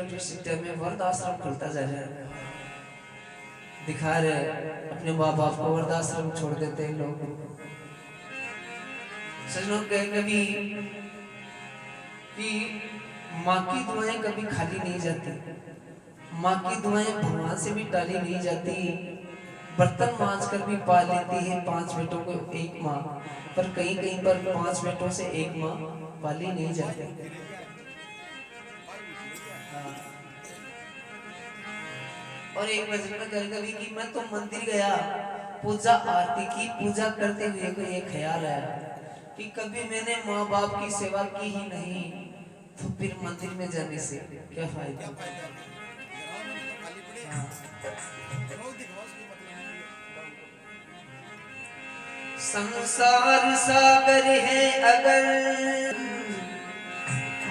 University में वर्द आश्रम खुलता जा रहा है, दिखा रहे अपने माँ बाप को वर्द आश्रम छोड़ देते हैं लोग। सजनों कहे कभी कि माँ की दुआएं कभी खाली नहीं जाती, माँ की दुआएं भगवान से भी टाली नहीं जाती। बर्तन मांज कर भी पा लेती है 5 बेटों को एक माँ, पर कहीं कहीं पर 5 बेटों से एक माँ पाली नहीं जाती। और एक भजन में कभी कभी कि मैं तो मंदिर गया, पूजा आरती की, पूजा करते हुए को ये ख्याल आया कि कभी मैंने माँ बाप की सेवा की ही नहीं, तो फिर मंदिर में जाने से क्या फायदा। संसार सागर है अगर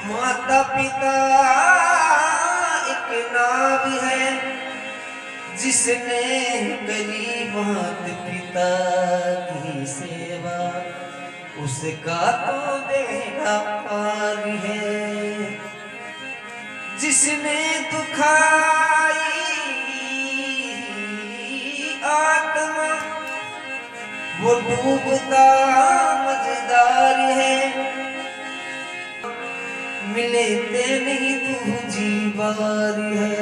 माता पिता एक नाव है, जिसने करी माता पिता की सेवा उसका तो बेड़ा पार है। जिसने दुखाई आत्मा वो डूबता मजेदार है, मिलते नहीं तू जीवार है।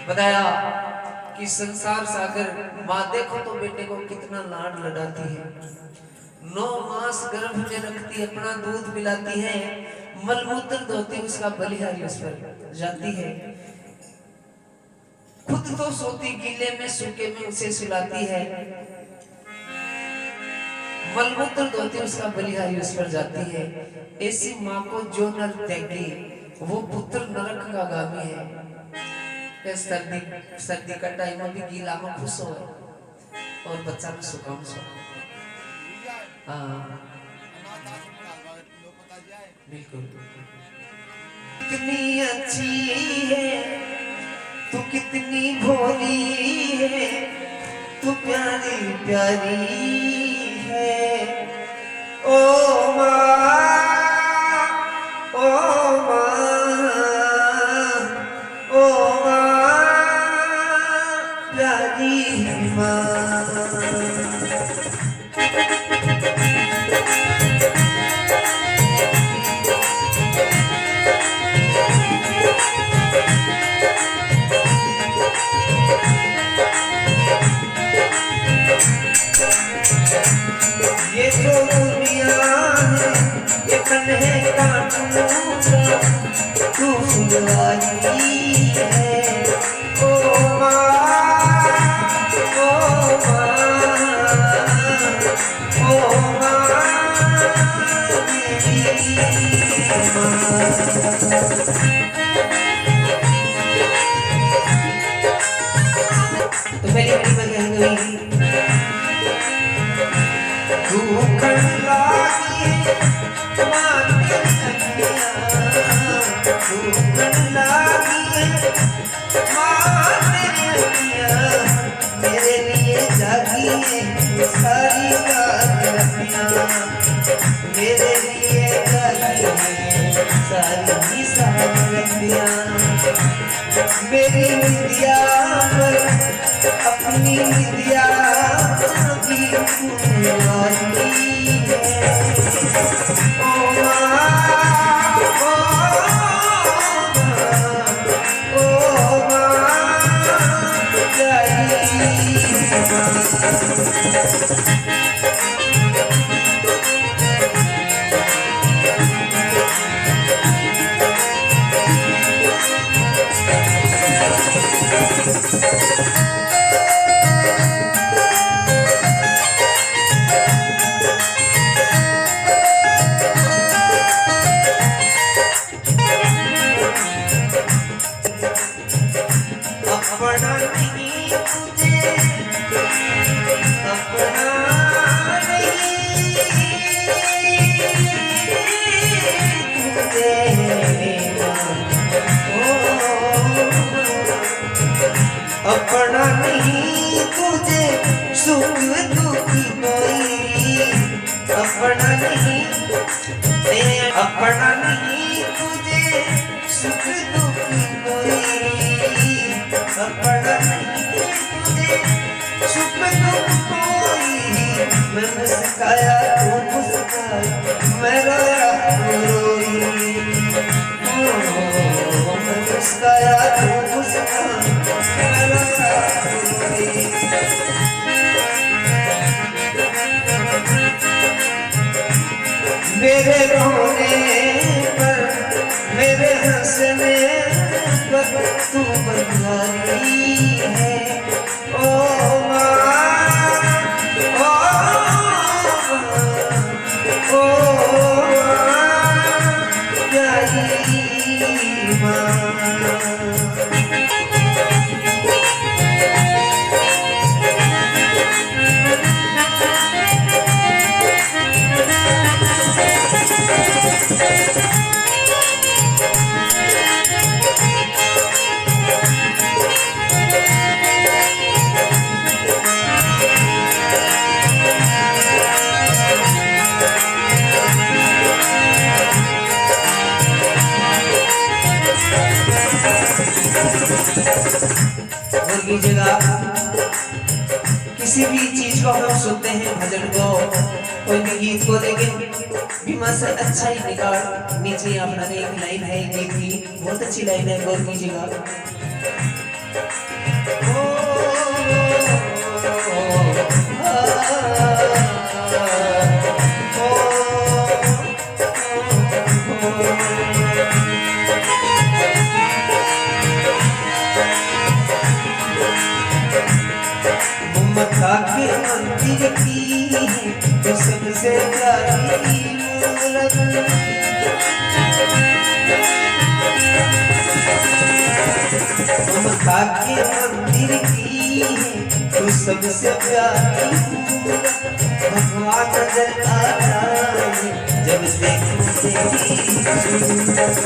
बताया कि संसार सागर माँ देखो तो बेटे को कितना लाड लड़ाती है, 9 मास गर्भ में रखती, अपना दूध पिलाती है, मलमूत्र धोती उसका बलिहारी उस पर जाती है, खुद तो सोती गीले में सूखे में उसे सुलाती है, मलमूत्र धोती उसका बलिहारी उस पर जाती है। ऐसी माँ को जो नर देगी वो पुत्र नरक का गामी है। सर्दी का टाइम में भी गीला में खुश हो और बच्चा में सुकाम सो। बिल्कुल कितनी अच्छी है तू, कितनी भोली है तू, प्यारी प्यारी है ओ माँ, ओ माँ, ओ माँ, प्यारी माँ। ये जो दुनिया है ये कन है काटूंगा, तू फुलवारी है ओ माँ, ओ माँ, ओ माँ, मेरी माँ। तो पहली बारी में कहेंगे मेरे लिए जागी है सारी रातियां, मेरे लिए जागी है सारी रातियां, मेरी विद्या पर अपनी विद्या की फुलवारी है ओ माँ, ओ माँ, मुस्काया तू मुस्काई, मैं रोया तू रोई। मैं मुस्काया तू मुस्काई, मैं रोया तू रोई। मेरे रोने पर, मेरे हंसने पर तू बंधाई है। ओ माँ, ओ प्यारी माँ। की जगह किसी भी चीज को हम सुनते हैं, भजन को, कोई भी गीत को, लेकिन बीमा से अच्छा ही निकाल। नीचे अपना एक लाइन है गीत की, बहुत अच्छी लाइन है, गौर कीजिएगा। मक्का के मंदिर की है सबसे प्यारी मूरत। मक्का के मंदिर की है तो सबसे प्यारी मूरत। भगवान नजर आता है जब देखो तेरी सूरत।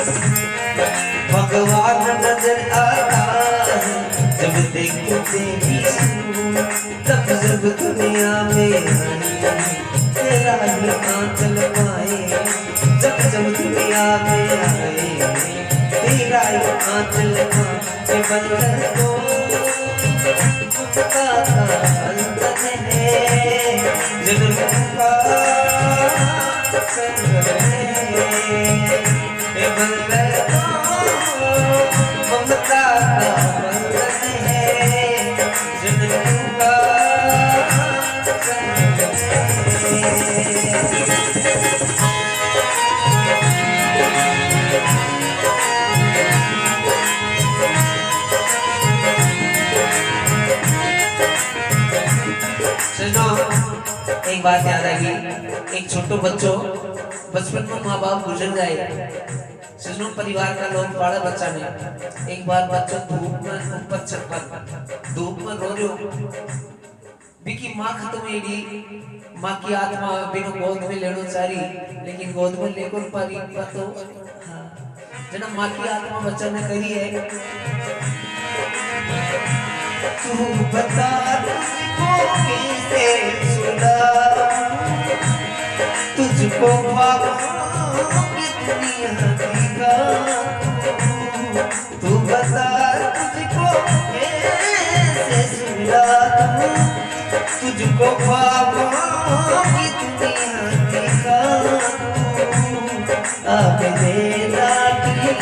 भगवान नजर आता है जब देखो तेरी सूरत। तब जब दुनिया में आई तेरा ही आंचल पाए, जब जब दुनिया में आए तेरा ही आंचल पाए। बंधन को ममता का बंधन है, जन्म का संगम है। बंधन को ममता का बंधन है, जन्म का एक बात याद आई। एक छोटो बच्चों बचपन में माँ बाप गुजर गए, सुनो परिवार का लोग बड़ा बच्चा ने। एक बार बच्चों धूप में ऊपर छत पर धूप में रो रहे हो, बिकी माँ खत्म होगी, माँ की आत्मा बिना गोद में लेनो चारी, लेकिन गोद में लेकर पारी तो हाँ जना माँ की आत्मा बच्चा ने कही है। तू बता तुझको कैसे सुना, तुझको ख्वाबों की दुनिया दिखा। तू बता तुझको कैसे सुना, तुझको ख्वाबों की दुनिया दिखा। अब मेरा दिल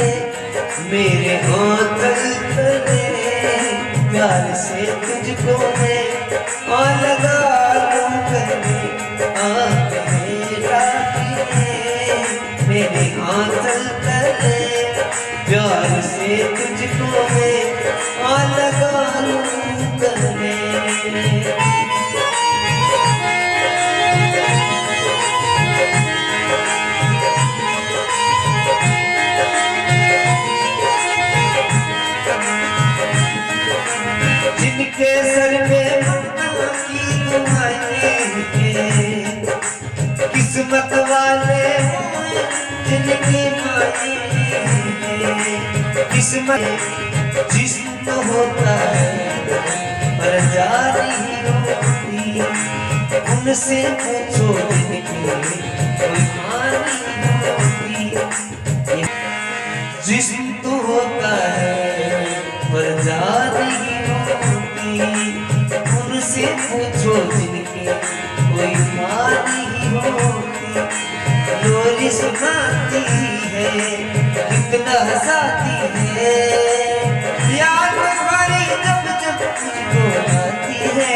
मेरे होठल तले, प्यार से तुझको मैं और लगा लूं गले। मेरा दिल मेरे आंचल तले, प्यार से तुझको मैं और लगा लूं गले। जिनके सर पे ममता की दुआएं, किस्मत वाले जिनकी माए। किस्मत जिस्म होता है पर जारी होती, उनसे पूछो जिनकी कोई हानि होती। जिस्म तो होता है पर जारी होती, उनसे पूछो जिनकी कोई हानि हंसाती है, याद तुम्हारी जब जब मुझको आती है,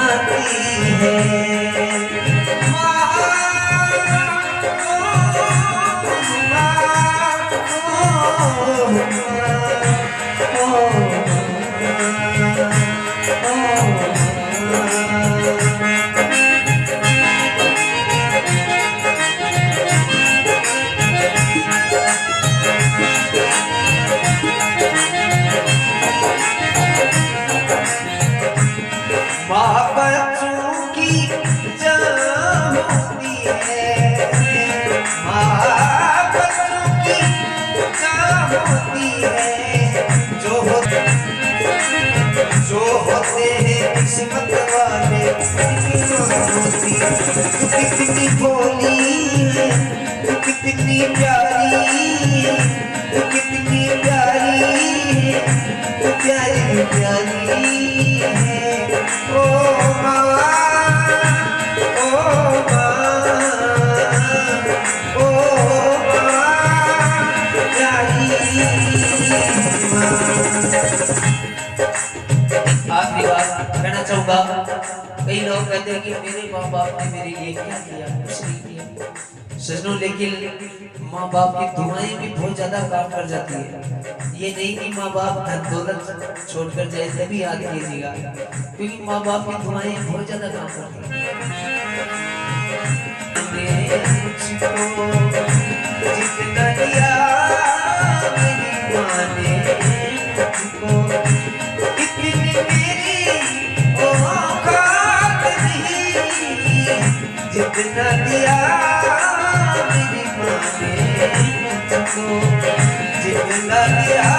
आती है। किस्मत वाले तू कितनी भोली है, तू कितनी प्यारी, तू कितनी प्यारी है, तू प्यारी प्यारी है। ओ माँ, ओ माँ, ओ माँ, प्यारी माँ। आखिरी बात कहना चाहूंगा, कई लोग कहते हैं कि मेरे माँ बाप ने मेरे लिए क्या किया, कुछ नहीं किया सजनों, लेकिन माँ बाप की दुआएं भी बहुत ज्यादा काम कर जाती है। ये नहीं कि माँ बाप धन दौलत छोड़कर जाए तभी याद कीजिएगा, क्योंकि माँ बाप की दुआएं बहुत ज्यादा काम करती है। जितना दिया मेरी माँ ने मुझको, इतनी मेरी औकात नहीं, जितना दिया मेरी माँ ने मुझको, जितना दिया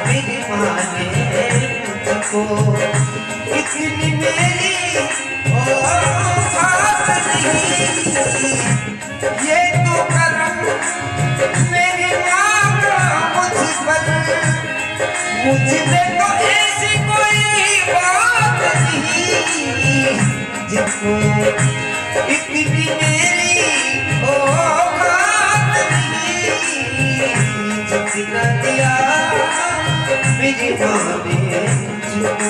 मेरी माँ ने मुझको, इतनी मेरी औकात नहीं। ये तो करम मेरी माँ का मुझ पर, मुझमें तो ऐसी कोई बात नहीं, जिसको इतनी मेरी औकात नहीं, जितना दिया मेरी माँ ने मुझको,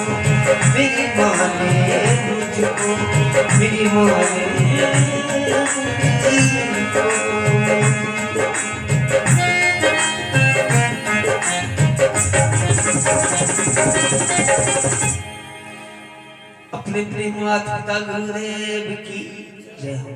मेरी माँ ने मुझको, मेरी माँ ने मुझको। अपने प्रेम माता गुरुदेव की जय हो।